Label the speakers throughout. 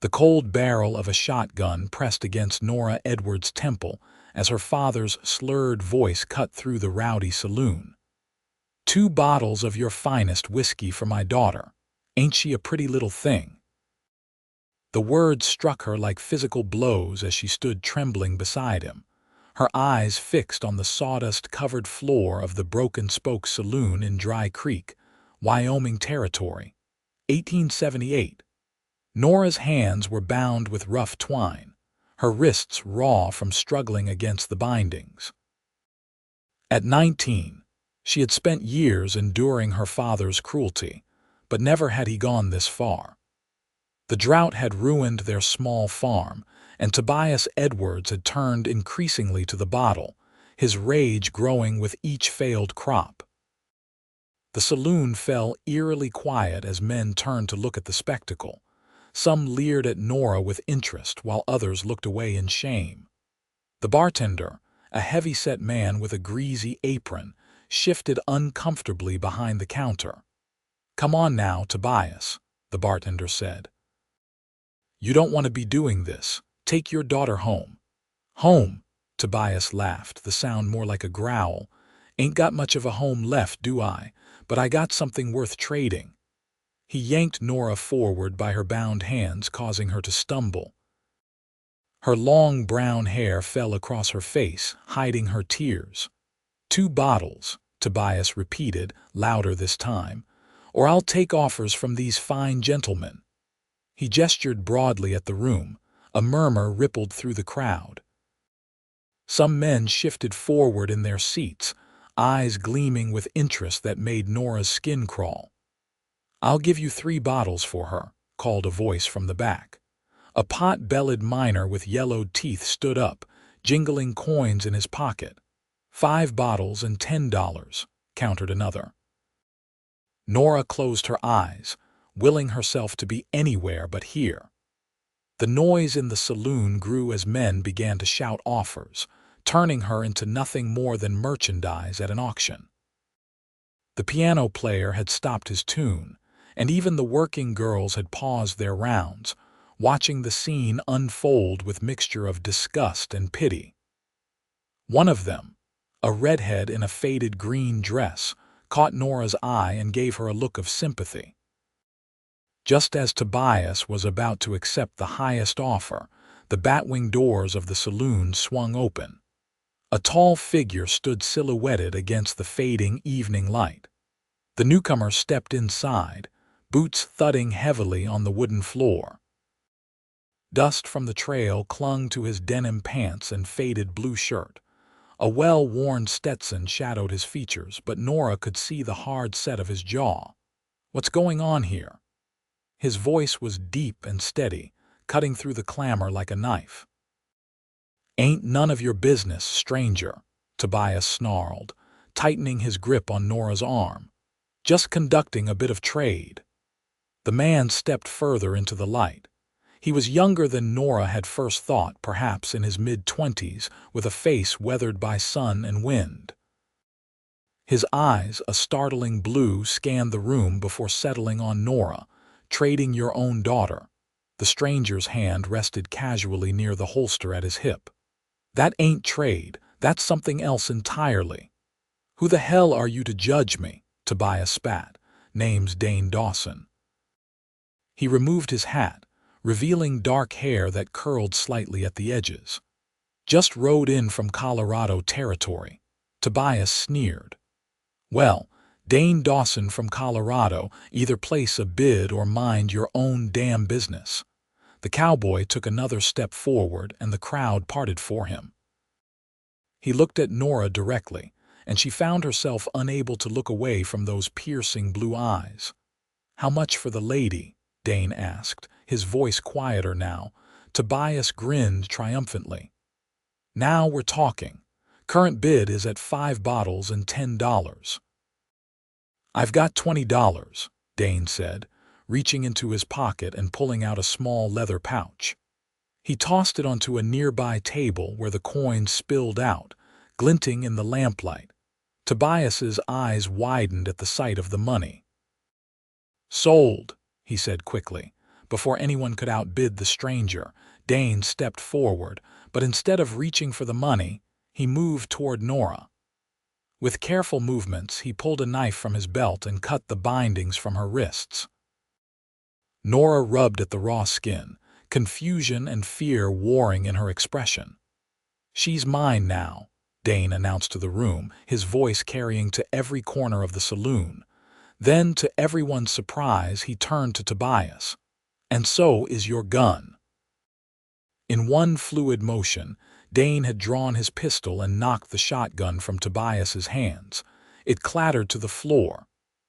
Speaker 1: The cold barrel of a shotgun pressed against Nora Edwards' temple as her father's slurred voice cut through the rowdy saloon. "2 bottles of your finest whiskey for my daughter. Ain't she a pretty little thing?" The words struck her like physical blows as she stood trembling beside him, her eyes fixed on the sawdust-covered floor of the Broken Spoke Saloon in Dry Creek, Wyoming Territory, 1878. Nora's hands were bound with rough twine, her wrists raw from struggling against the bindings. At 19, she had spent years enduring her father's cruelty, but never had he gone this far. The drought had ruined their small farm, and Tobias Edwards had turned increasingly to the bottle, his rage growing with each failed crop. The saloon fell eerily quiet as men turned to look at the spectacle. Some leered at Nora with interest, while others looked away in shame. The bartender, a heavy-set man with a greasy apron, shifted uncomfortably behind the counter. "Come on now, Tobias," the bartender said. "You don't want to be doing this. Take your daughter home." "Home?" Tobias laughed, the sound more like a growl. "Ain't got much of a home left, do I? But I got something worth trading." He yanked Nora forward by her bound hands, causing her to stumble. Her long brown hair fell across her face, hiding her tears. "2 bottles," Tobias repeated, louder this time, "or I'll take offers from these fine gentlemen." He gestured broadly at the room. A murmur rippled through the crowd. Some men shifted forward in their seats, eyes gleaming with interest that made Nora's skin crawl. "I'll give you 3 bottles for her," called a voice from the back. A pot-bellied miner with yellowed teeth stood up, jingling coins in his pocket. "5 bottles and $10, countered another. Nora closed her eyes, willing herself to be anywhere but here. The noise in the saloon grew as men began to shout offers, turning her into nothing more than merchandise at an auction. The piano player had stopped his tune, and even the working girls had paused their rounds, watching the scene unfold with mixture of disgust and pity. One of them, a redhead in a faded green dress, caught Nora's eye and gave her a look of sympathy. Just as Tobias was about to accept the highest offer, the batwing doors of the saloon swung open. A tall figure stood silhouetted against the fading evening light. The newcomer stepped inside, boots thudding heavily on the wooden floor. Dust from the trail clung to his denim pants and faded blue shirt. A well-worn Stetson shadowed his features, but Nora could see the hard set of his jaw. "What's going on here?" His voice was deep and steady, cutting through the clamor like a knife. "Ain't none of your business, stranger," Tobias snarled, tightening his grip on Nora's arm. "Just conducting a bit of trade." The man stepped further into the light. He was younger than Nora had first thought, perhaps in his mid-20s, with a face weathered by sun and wind. His eyes, a startling blue, scanned the room before settling on Nora. "Trading your own daughter." The stranger's hand rested casually near the holster at his hip. "That ain't trade, that's something else entirely." "Who the hell are you to judge me?" Tobias spat. "Name's Dane Dawson." He removed his hat, revealing dark hair that curled slightly at the edges. "Just rode in from Colorado Territory." Tobias sneered. "Well, Dane Dawson from Colorado, either place a bid or mind your own damn business." The cowboy took another step forward and the crowd parted for him. He looked at Nora directly, and she found herself unable to look away from those piercing blue eyes. "How much for the lady?" Dane asked, his voice quieter now. Tobias grinned triumphantly. "Now we're talking. Current bid is at 5 bottles and $10. "I've got $20, Dane said, reaching into his pocket and pulling out a small leather pouch. He tossed it onto a nearby table where the coins spilled out, glinting in the lamplight. Tobias's eyes widened at the sight of the money. "Sold," he said quickly, Before anyone could outbid the stranger, Dane stepped forward, but instead of reaching for the money, he moved toward Nora. With careful movements, he pulled a knife from his belt and cut the bindings from her wrists. Nora rubbed at the raw skin, confusion and fear warring in her expression. "She's mine now," Dane announced to the room, his voice carrying to every corner of the saloon. Then, to everyone's surprise, he turned to Tobias. "And so is your gun." In one fluid motion, Dane had drawn his pistol and knocked the shotgun from Tobias's hands. It clattered to the floor.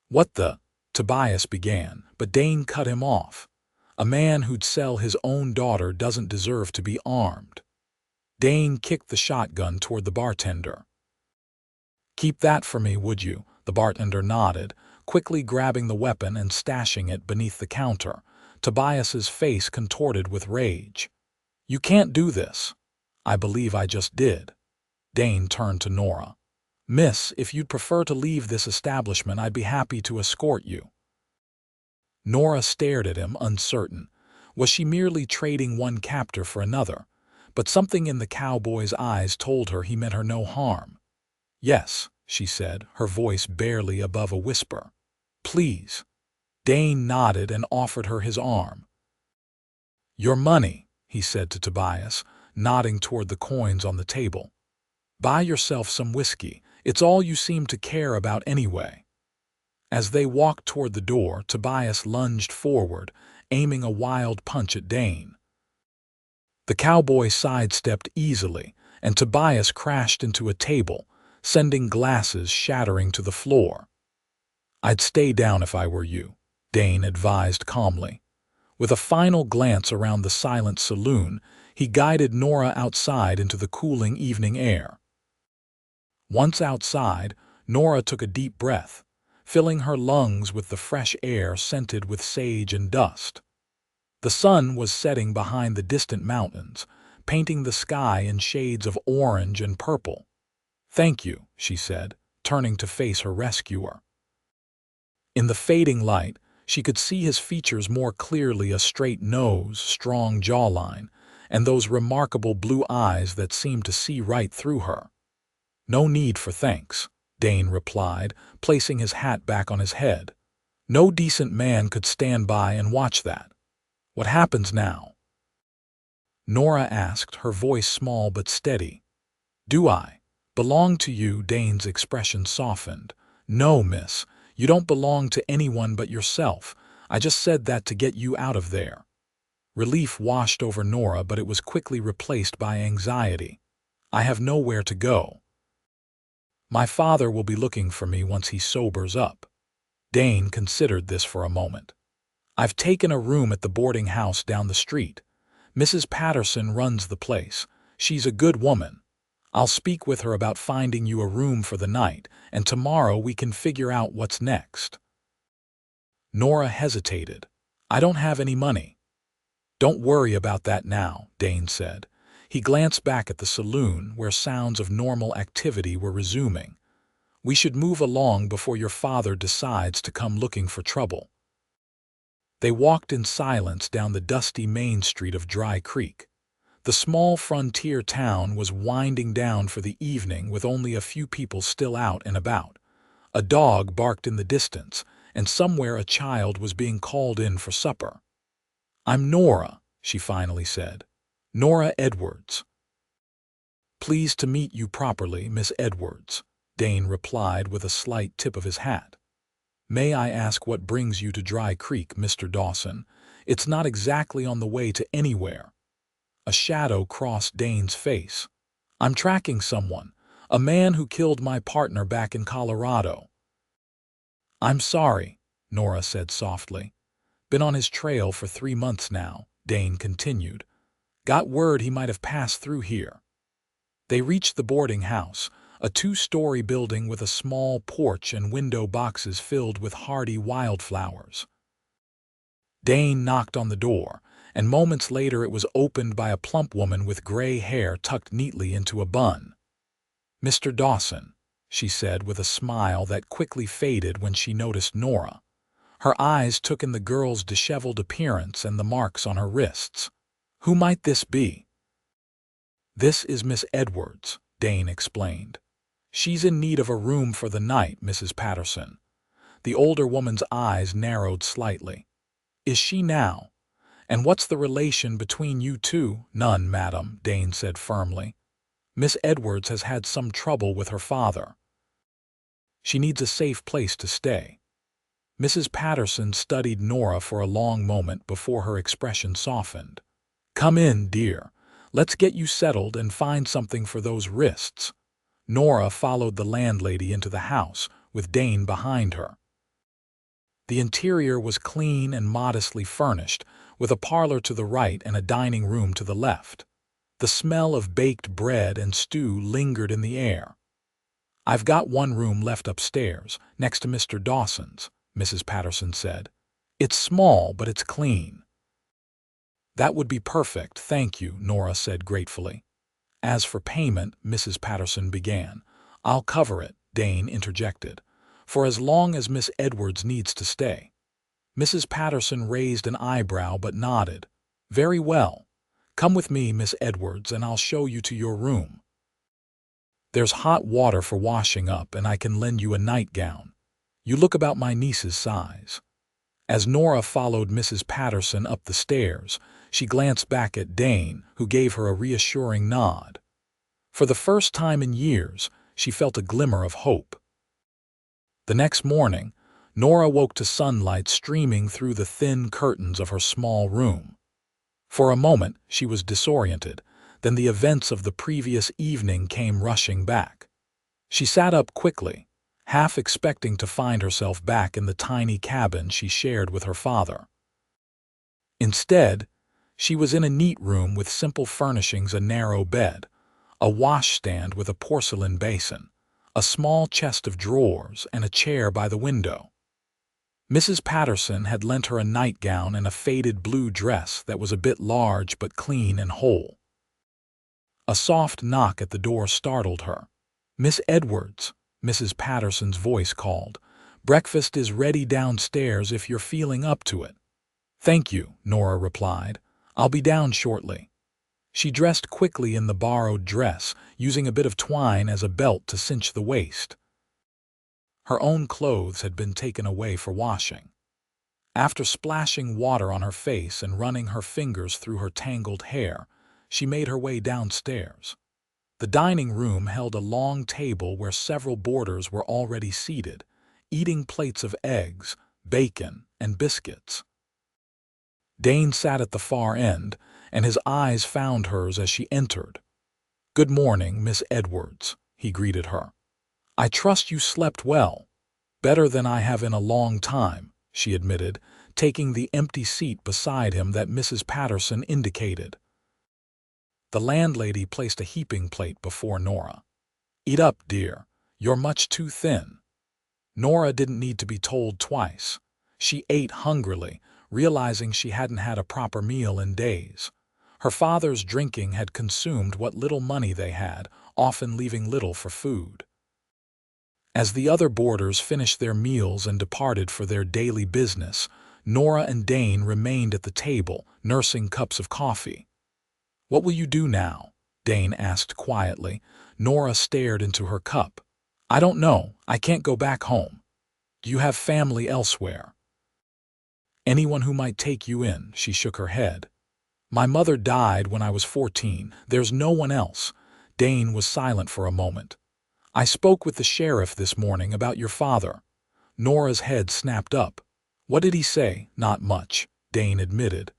Speaker 1: "What the—" Tobias began, but Dane cut him off. "A man who'd sell his own daughter doesn't deserve to be armed." Dane kicked the shotgun toward the bartender. "Keep that for me, would you?" The bartender nodded, quickly grabbing the weapon and stashing it beneath the counter. Tobias's face contorted with rage. "You can't do this." "I believe I just did." Dane turned to Nora. "Miss, if you'd prefer to leave this establishment, I'd be happy to escort you." Nora stared at him, uncertain. Was she merely trading one captor for another? But something in the cowboy's eyes told her he meant her no harm. "Yes," she said, her voice barely above a whisper. "Please." Dane nodded and offered her his arm. "Your money," he said to Tobias, nodding toward the coins on the table. "Buy yourself some whiskey. It's all you seem to care about anyway." As they walked toward the door, Tobias lunged forward, aiming a wild punch at Dane. The cowboy sidestepped easily, and Tobias crashed into a table, sending glasses shattering to the floor. "I'd stay down if I were you," Dane advised calmly. With a final glance around the silent saloon, he guided Nora outside into the cooling evening air. Once outside, Nora took a deep breath, filling her lungs with the fresh air scented with sage and dust. The sun was setting behind the distant mountains, painting the sky in shades of orange and purple. "Thank you," she said, turning to face her rescuer. In the fading light, she could see his features more clearly: a straight nose, strong jawline, and those remarkable blue eyes that seemed to see right through her. "No need for thanks," Dane replied, placing his hat back on his head. "No decent man could stand by and watch that. What happens now?" Nora asked, her voice small but steady. "Do I belong to you?" Dane's expression softened. "No, miss, you don't belong to anyone but yourself. I just said that to get you out of there." Relief washed over Nora, but it was quickly replaced by anxiety. "I have nowhere to go. My father will be looking for me once he sobers up." Dane considered this for a moment. "I've taken a room at the boarding house down the street. Mrs. Patterson runs the place. She's a good woman. I'll speak with her about finding you a room for the night, and tomorrow we can figure out what's next." Nora hesitated. "I don't have any money." "Don't worry about that now," Dane said. He glanced back at the saloon, where sounds of normal activity were resuming. "We should move along before your father decides to come looking for trouble." They walked in silence down the dusty main street of Dry Creek. The small frontier town was winding down for the evening, with only a few people still out and about. A dog barked in the distance, and somewhere a child was being called in for supper. "I'm Nora," she finally said. "Nora Edwards." "Pleased to meet you properly, Miss Edwards," Dane replied with a slight tip of his hat. "May I ask what brings you to Dry Creek, Mr. Dawson? It's not exactly on the way to anywhere." A shadow crossed Dane's face. "I'm tracking someone, a man who killed my partner back in Colorado." "I'm sorry," Nora said softly. "Been on his trail for 3 months now," Dane continued. "Got word he might have passed through here." They reached the boarding house, a 2-story building with a small porch and window boxes filled with hardy wildflowers. Dane knocked on the door, and moments later it was opened by a plump woman with gray hair tucked neatly into a bun. "Mr. Dawson," she said with a smile that quickly faded when she noticed Nora. Her eyes took in the girl's disheveled appearance and the marks on her wrists. Who might this be? This is Miss Edwards, Dane explained. She's in need of a room for the night, Mrs. Patterson. The older woman's eyes narrowed slightly. Is she now? And what's the relation between you two? None, madam, Dane said firmly. Miss Edwards has had some trouble with her father. She needs a safe place to stay. Mrs. Patterson studied Nora for a long moment before her expression softened. Come in, dear. Let's get you settled and find something for those wrists. Nora followed the landlady into the house, with Dane behind her. The interior was clean and modestly furnished, with a parlor to the right and a dining room to the left. The smell of baked bread and stew lingered in the air. I've got one room left upstairs, next to Mr. Dawson's, Mrs. Patterson said. It's small, but it's clean. That would be perfect, thank you, Nora said gratefully. As for payment, Mrs. Patterson began. I'll cover it, Dane interjected, for as long as Miss Edwards needs to stay. Mrs. Patterson raised an eyebrow but nodded. Very well. Come with me, Miss Edwards, and I'll show you to your room. There's hot water for washing up, and I can lend you a nightgown. You look about my niece's size. As Nora followed Mrs. Patterson up the stairs, she glanced back at Dane, who gave her a reassuring nod. For the first time in years, she felt a glimmer of hope. The next morning, Nora woke to sunlight streaming through the thin curtains of her small room. For a moment, she was disoriented, then the events of the previous evening came rushing back. She sat up quickly, half expecting to find herself back in the tiny cabin she shared with her father. Instead, she was in a neat room with simple furnishings: a narrow bed, a washstand with a porcelain basin, a small chest of drawers, and a chair by the window. Mrs. Patterson had lent her a nightgown and a faded blue dress that was a bit large but clean and whole. A soft knock at the door startled her. Miss Edwards, Mrs. Patterson's voice called. Breakfast is ready downstairs if you're feeling up to it. Thank you, Nora replied. I'll be down shortly. She dressed quickly in the borrowed dress, using a bit of twine as a belt to cinch the waist. Her own clothes had been taken away for washing. After splashing water on her face and running her fingers through her tangled hair, she made her way downstairs. The dining room held a long table where several boarders were already seated, eating plates of eggs, bacon, and biscuits. Dane sat at the far end, and his eyes found hers as she entered. Good morning, Miss Edwards, he greeted her. I trust you slept well. Better than I have in a long time, she admitted, taking the empty seat beside him that Mrs. Patterson indicated. The landlady placed a heaping plate before Nora. Eat up, dear. You're much too thin. Nora didn't need to be told twice. She ate hungrily, realizing she hadn't had a proper meal in days. Her father's drinking had consumed what little money they had, often leaving little for food. As the other boarders finished their meals and departed for their daily business, Nora and Dane remained at the table, nursing cups of coffee. What will you do now? Dane asked quietly. Nora stared into her cup. I don't know. I can't go back home. Do you have family elsewhere? Anyone who might take you in, she shook her head. My mother died when I was 14. There's no one else. Dane was silent for a moment. I spoke with the sheriff this morning about your father. Nora's head snapped up. What did he say? Not much, Dane admitted.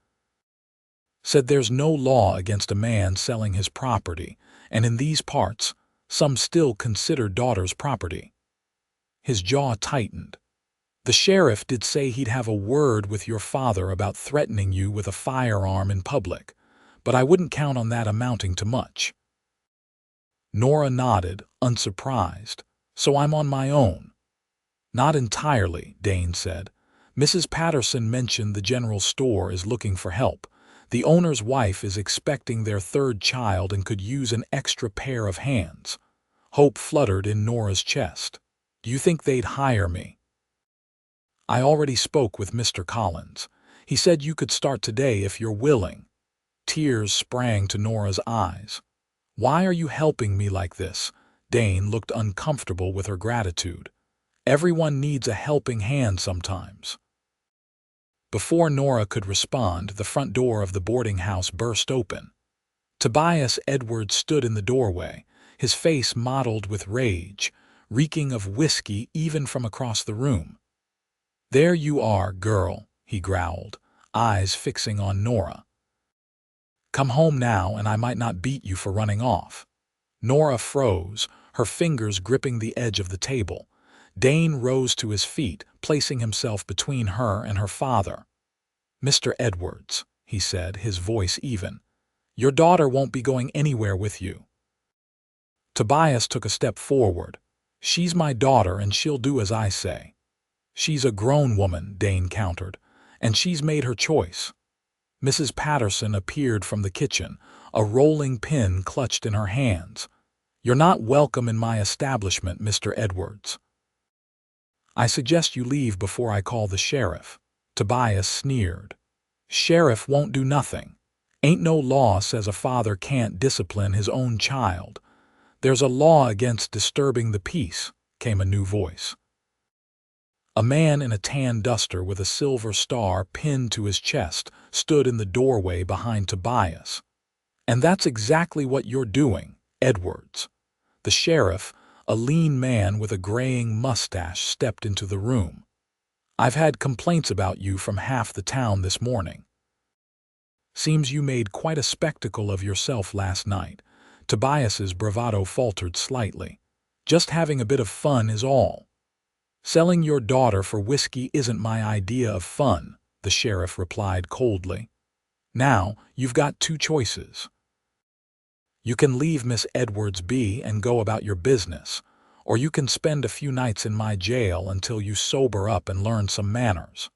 Speaker 1: Said there's no law against a man selling his property, and in these parts, some still consider daughters property. His jaw tightened. The sheriff did say he'd have a word with your father about threatening you with a firearm in public, but I wouldn't count on that amounting to much. Nora nodded, unsurprised. So I'm on my own. Not entirely, Dane said. Mrs. Patterson mentioned the general store is looking for help. The owner's wife is expecting their third child and could use an extra pair of hands. Hope fluttered in Nora's chest. Do you think they'd hire me? I already spoke with Mr. Collins. He said you could start today if you're willing. Tears sprang to Nora's eyes. Why are you helping me like this? Dane looked uncomfortable with her gratitude. Everyone needs a helping hand sometimes. Before Nora could respond, the front door of the boarding house burst open. Tobias Edwards stood in the doorway, his face mottled with rage, reeking of whiskey even from across the room. "There you are, girl," he growled, eyes fixing on Nora. "Come home now and I might not beat you for running off." Nora froze, her fingers gripping the edge of the table. Dane rose to his feet, placing himself between her and her father. "Mr. Edwards," he said, his voice even, "your daughter won't be going anywhere with you." Tobias took a step forward. "She's my daughter and she'll do as I say." "She's a grown woman," Dane countered, "and she's made her choice." Mrs. Patterson appeared from the kitchen, a rolling pin clutched in her hands. "You're not welcome in my establishment, Mr. Edwards." "I suggest you leave before I call the sheriff," Tobias sneered. "Sheriff won't do nothing. Ain't no law says a father can't discipline his own child." "There's a law against disturbing the peace," came a new voice. A man in a tan duster with a silver star pinned to his chest stood in the doorway behind Tobias. "And that's exactly what you're doing, Edwards." The sheriff, a lean man with a graying mustache, stepped into the room. "I've had complaints about you from half the town this morning." "Seems you made quite a spectacle of yourself last night." Tobias's bravado faltered slightly. "Just having a bit of fun is all." "Selling your daughter for whiskey isn't my idea of fun," the sheriff replied coldly. "Now, you've got two choices. You can leave Miss Edwards be and go about your business, or you can spend a few nights in my jail until you sober up and learn some manners."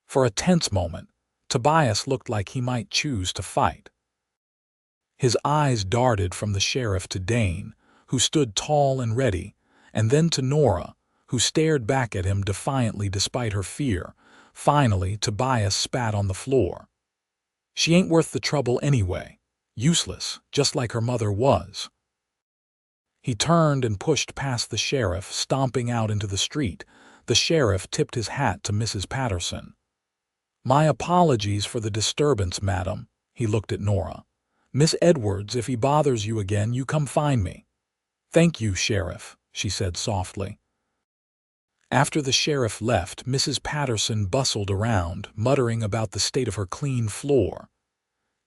Speaker 1: For a tense moment, Tobias looked like he might choose to fight. His eyes darted from the sheriff to Dane, who stood tall and ready, and then to Nora, who stared back at him defiantly despite her fear. Finally, Tobias spat on the floor. "She ain't worth the trouble anyway. Useless, just like her mother was." He turned and pushed past the sheriff, stomping out into the street. The sheriff tipped his hat to Mrs. Patterson. "My apologies for the disturbance, madam." He looked at Nora. "Miss Edwards, if he bothers you again, you come find me." "Thank you, sheriff," she said softly. After the sheriff left, Mrs. Patterson bustled around, muttering about the state of her clean floor.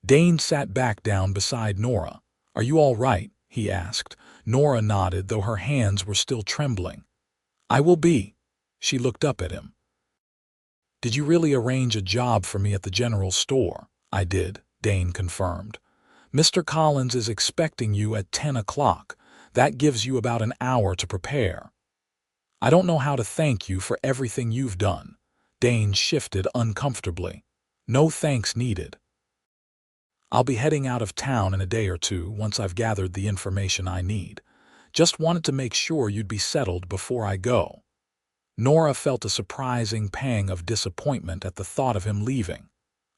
Speaker 1: Dane sat back down beside Nora. "Are you all right?" he asked. Nora nodded, though her hands were still trembling. "I will be." She looked up at him. "Did you really arrange a job for me at the general store?" "I did," Dane confirmed. "Mr. Collins is expecting you at 10 o'clock. That gives you about an hour to prepare." "I don't know how to thank you for everything you've done." Dane shifted uncomfortably. "No thanks needed. I'll be heading out of town in a day or two once I've gathered the information I need. Just wanted to make sure you'd be settled before I go." Nora felt a surprising pang of disappointment at the thought of him leaving.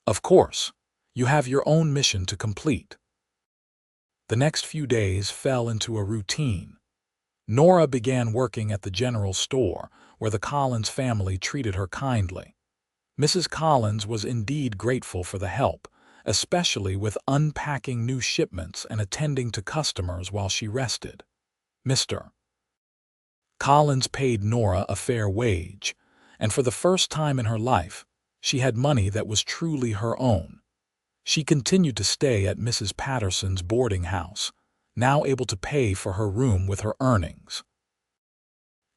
Speaker 1: "Of course. You have your own mission to complete." The next few days fell into a routine. Nora began working at the general store, where the Collins family treated her kindly. Mrs. Collins was indeed grateful for the help, especially with unpacking new shipments and attending to customers while she rested. Mr. Collins paid Nora a fair wage, and for the first time in her life, she had money that was truly her own. She continued to stay at Mrs. Patterson's boarding house, now able to pay for her room with her earnings.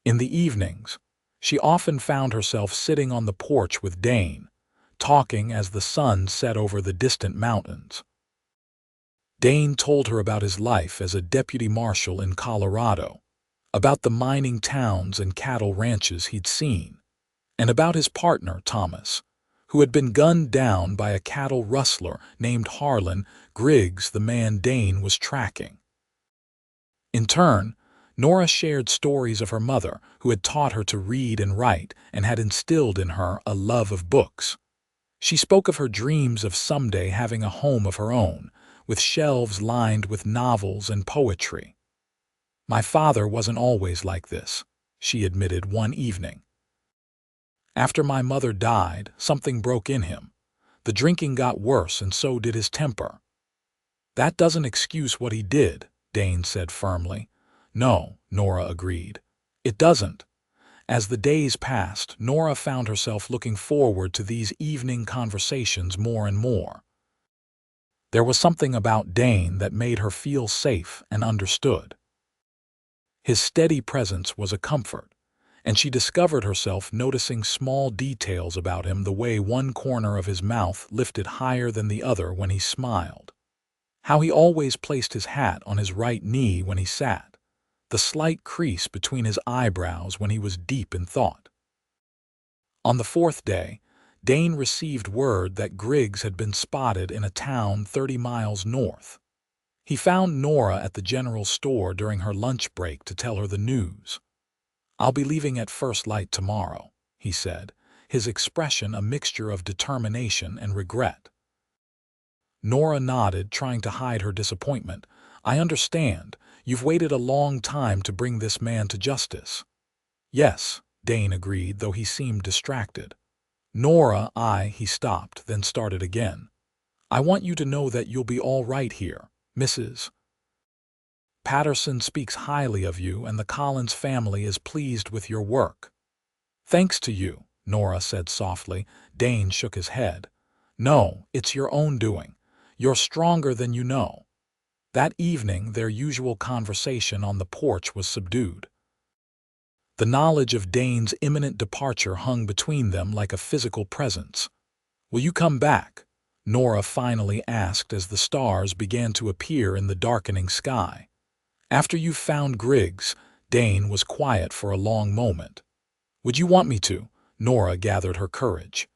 Speaker 1: In the evenings, she often found herself sitting on the porch with Dane, talking as the sun set over the distant mountains. Dane told her about his life as a deputy marshal in Colorado, about the mining towns and cattle ranches he'd seen, and about his partner, Thomas, who had been gunned down by a cattle rustler named Harlan Griggs, the man Dane was tracking. In turn, Nora shared stories of her mother, who had taught her to read and write and had instilled in her a love of books. She spoke of her dreams of someday having a home of her own, with shelves lined with novels and poetry. "My father wasn't always like this," she admitted one evening. "After my mother died, something broke in him. The drinking got worse and so did his temper." "That doesn't excuse what he did," Dane said firmly. "No," Nora agreed. "It doesn't." As the days passed, Nora found herself looking forward to these evening conversations more and more. There was something about Dane that made her feel safe and understood. His steady presence was a comfort, and she discovered herself noticing small details about him, the way one corner of his mouth lifted higher than the other when he smiled, how he always placed his hat on his right knee when he sat, the slight crease between his eyebrows when he was deep in thought. On the fourth day, Dane received word that Griggs had been spotted in a town 30 miles north. He found Nora at the general store during her lunch break to tell her the news. "I'll be leaving at first light tomorrow," he said, his expression a mixture of determination and regret. Nora nodded, trying to hide her disappointment. "I understand. You've waited a long time to bring this man to justice." "Yes," Dane agreed, though he seemed distracted. "Nora, he stopped, then started again. "I want you to know that you'll be all right here, Mrs. Patterson speaks highly of you, and the Collins family is pleased with your work." "Thanks to you," Nora said softly. Dane shook his head. "No, it's your own doing. You're stronger than you know." That evening, their usual conversation on the porch was subdued. The knowledge of Dane's imminent departure hung between them like a physical presence. "Will you come back?" Nora finally asked as the stars began to appear in the darkening sky. "After you've found Griggs." Dane was quiet for a long moment. "Would you want me to?" Nora gathered her courage.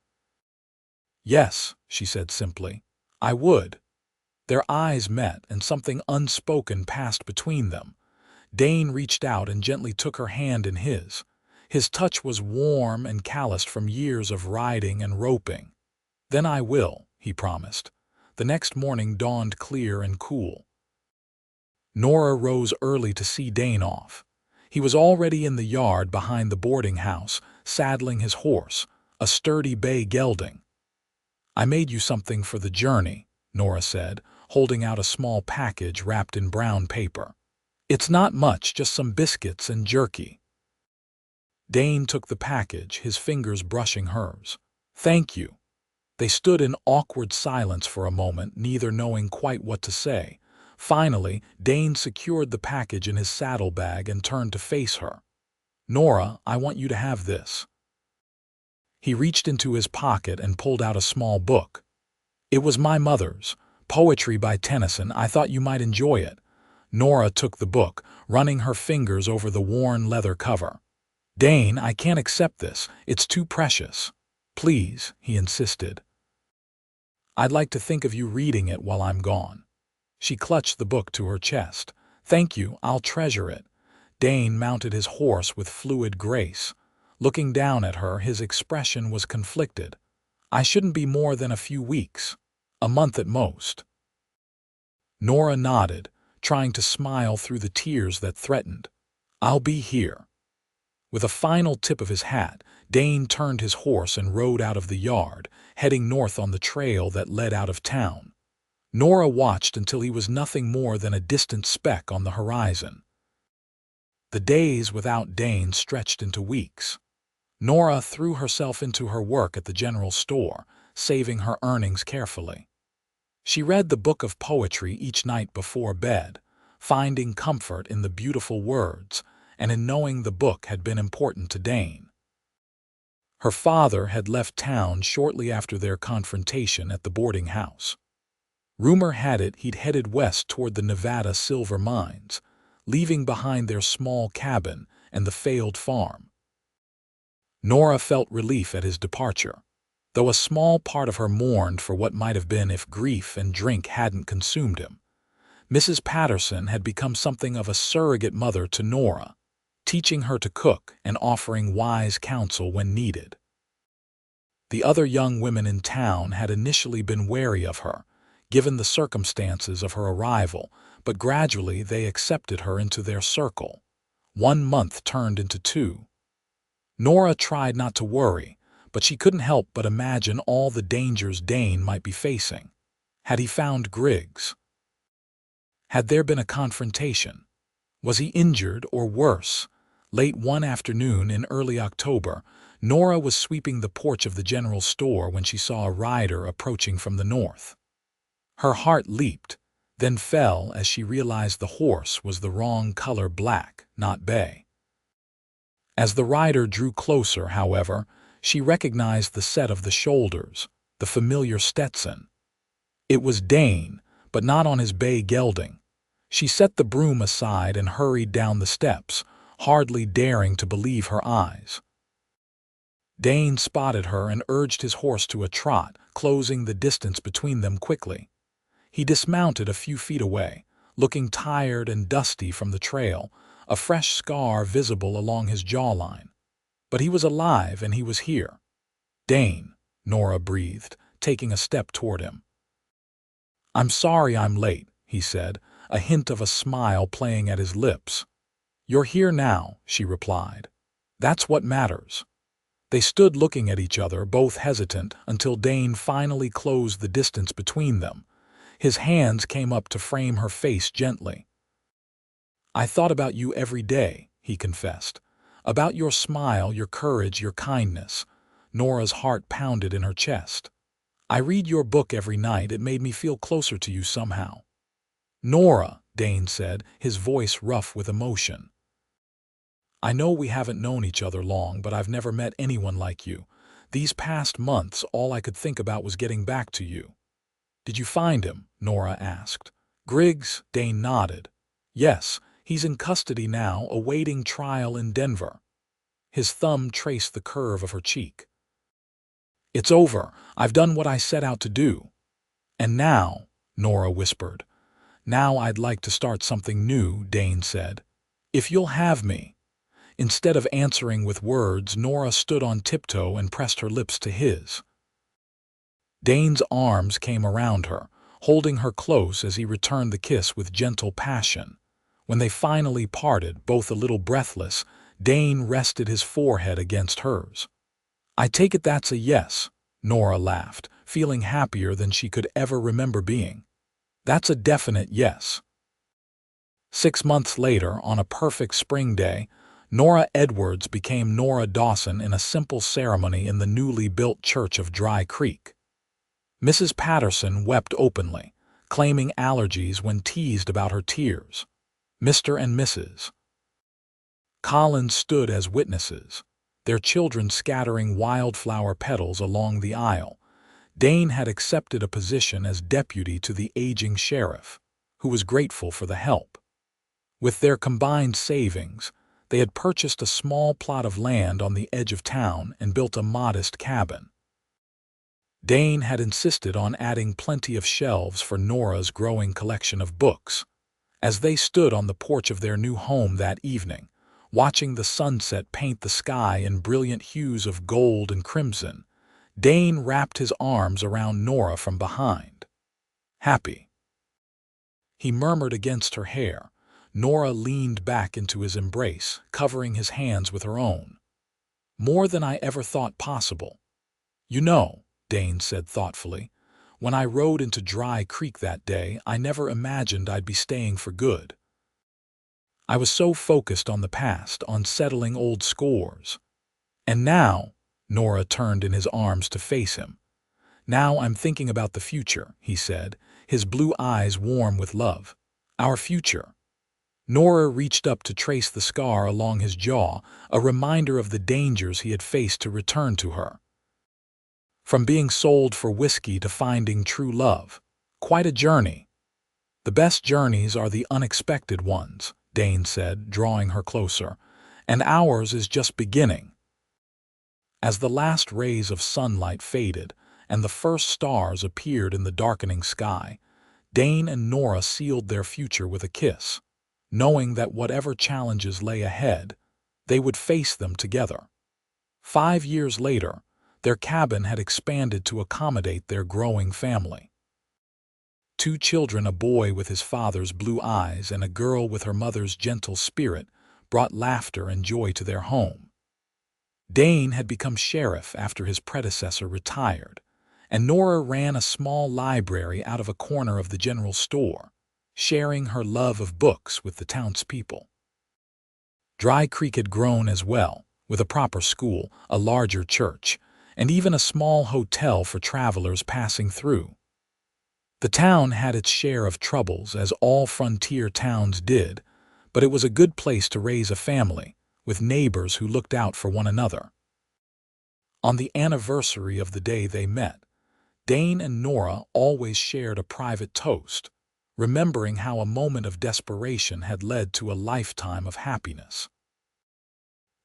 Speaker 1: "Yes," she said simply. "I would." Their eyes met, and something unspoken passed between them. Dane reached out and gently took her hand in his. His touch was warm and calloused from years of riding and roping. "Then I will," he promised. The next morning dawned clear and cool. Nora rose early to see Dane off. He was already in the yard behind the boarding house, saddling his horse, a sturdy bay gelding. "I made you something for the journey," Nora said, holding out a small package wrapped in brown paper. "It's not much, just some biscuits and jerky." Dane took the package, his fingers brushing hers. "Thank you." They stood in awkward silence for a moment, neither knowing quite what to say. Finally, Dane secured the package in his saddlebag and turned to face her. "Nora, I want you to have this." He reached into his pocket and pulled out a small book. "It was my mother's, poetry by Tennyson. I thought you might enjoy it." Nora took the book, running her fingers over the worn leather cover. "Dane, I can't accept this. It's too precious." "Please," he insisted. "I'd like to think of you reading it while I'm gone." She clutched the book to her chest. "Thank you, I'll treasure it." Dane mounted his horse with fluid grace. Looking down at her, his expression was conflicted. "I shouldn't be more than a few weeks. A month at most." Nora nodded, trying to smile through the tears that threatened. "I'll be here." With a final tip of his hat, Dane turned his horse and rode out of the yard, heading north on the trail that led out of town. Nora watched until he was nothing more than a distant speck on the horizon. The days without Dane stretched into weeks. Nora threw herself into her work at the general store, saving her earnings carefully. She read the book of poetry each night before bed, finding comfort in the beautiful words and in knowing the book had been important to Dane. Her father had left town shortly after their confrontation at the boarding house. Rumor had it he'd headed west toward the Nevada silver mines, leaving behind their small cabin and the failed farm. Nora felt relief at his departure, though a small part of her mourned for what might have been if grief and drink hadn't consumed him. Mrs. Patterson had become something of a surrogate mother to Nora, teaching her to cook and offering wise counsel when needed. The other young women in town had initially been wary of her, given the circumstances of her arrival, but gradually they accepted her into their circle. 1 month turned into 2. Nora tried not to worry, but she couldn't help but imagine all the dangers Dane might be facing. Had he found Griggs? Had there been a confrontation? Was he injured or worse? Late one afternoon in early October, Nora was sweeping the porch of the general store when she saw a rider approaching from the north. Her heart leaped, then fell as she realized the horse was the wrong color, black, not bay. As the rider drew closer, however, she recognized the set of the shoulders, the familiar Stetson. It was Dane, but not on his bay gelding. She set the broom aside and hurried down the steps, hardly daring to believe her eyes. Dane spotted her and urged his horse to a trot, closing the distance between them quickly. He dismounted a few feet away, looking tired and dusty from the trail, a fresh scar visible along his jawline. But he was alive and he was here. "Dane," Nora breathed, taking a step toward him. "I'm sorry I'm late," he said, a hint of a smile playing at his lips. "You're here now," she replied. "That's what matters." They stood looking at each other, both hesitant, until Dane finally closed the distance between them. His hands came up to frame her face gently. "I thought about you every day," he confessed. "About your smile, your courage, your kindness." Nora's heart pounded in her chest. "I read your book every night. It made me feel closer to you somehow." "Nora," Dane said, his voice rough with emotion. "I know we haven't known each other long, but I've never met anyone like you. These past months, all I could think about was getting back to you." "Did you find him?" Nora asked. "Griggs?" Dane nodded. "Yes, he's in custody now, awaiting trial in Denver." His thumb traced the curve of her cheek. "It's over. I've done what I set out to do." "And now," Nora whispered. "Now I'd like to start something new," Dane said. "If you'll have me." Instead of answering with words, Nora stood on tiptoe and pressed her lips to his. Dane's arms came around her, holding her close as he returned the kiss with gentle passion. When they finally parted, both a little breathless, Dane rested his forehead against hers. "I take it that's a yes," Nora laughed, feeling happier than she could ever remember being. "That's a definite yes." 6 months later, on a perfect spring day, Nora Edwards became Nora Dawson in a simple ceremony in the newly built church of Dry Creek. Mrs. Patterson wept openly, claiming allergies when teased about her tears. Mr. and Mrs. Collins stood as witnesses, their children scattering wildflower petals along the aisle. Dane had accepted a position as deputy to the aging sheriff, who was grateful for the help. With their combined savings, they had purchased a small plot of land on the edge of town and built a modest cabin. Dane had insisted on adding plenty of shelves for Nora's growing collection of books. As they stood on the porch of their new home that evening, watching the sunset paint the sky in brilliant hues of gold and crimson, Dane wrapped his arms around Nora from behind. "Happy?" he murmured against her hair. Nora leaned back into his embrace, covering his hands with her own. "More than I ever thought possible." "You know," Dane said thoughtfully, "when I rode into Dry Creek that day, I never imagined I'd be staying for good. I was so focused on the past, on settling old scores. And now," Nora turned in his arms to face him. "Now I'm thinking about the future," he said, his blue eyes warm with love. "Our future." Nora reached up to trace the scar along his jaw, a reminder of the dangers he had faced to return to her. From being sold for whiskey to finding true love. Quite a journey. "The best journeys are the unexpected ones," Dane said, drawing her closer, "and ours is just beginning." As the last rays of sunlight faded and the first stars appeared in the darkening sky, Dane and Nora sealed their future with a kiss, knowing that whatever challenges lay ahead, they would face them together. 5 years later, their cabin had expanded to accommodate their growing family. 2 children, a boy with his father's blue eyes and a girl with her mother's gentle spirit, brought laughter and joy to their home. Dane had become sheriff after his predecessor retired, and Nora ran a small library out of a corner of the general store, sharing her love of books with the townspeople. Dry Creek had grown as well, with a proper school, a larger church, and even a small hotel for travelers passing through. The town had its share of troubles, as all frontier towns did, but it was a good place to raise a family, with neighbors who looked out for one another. On the anniversary of the day they met, Dane and Nora always shared a private toast, remembering how a moment of desperation had led to a lifetime of happiness.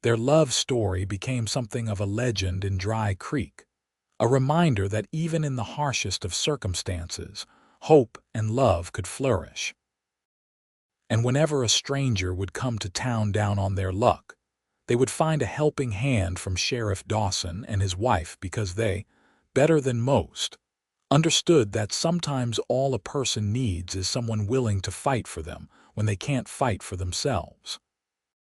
Speaker 1: Their love story became something of a legend in Dry Creek, a reminder that even in the harshest of circumstances, hope and love could flourish. And whenever a stranger would come to town down on their luck, they would find a helping hand from Sheriff Dawson and his wife, because they, better than most, understood that sometimes all a person needs is someone willing to fight for them when they can't fight for themselves.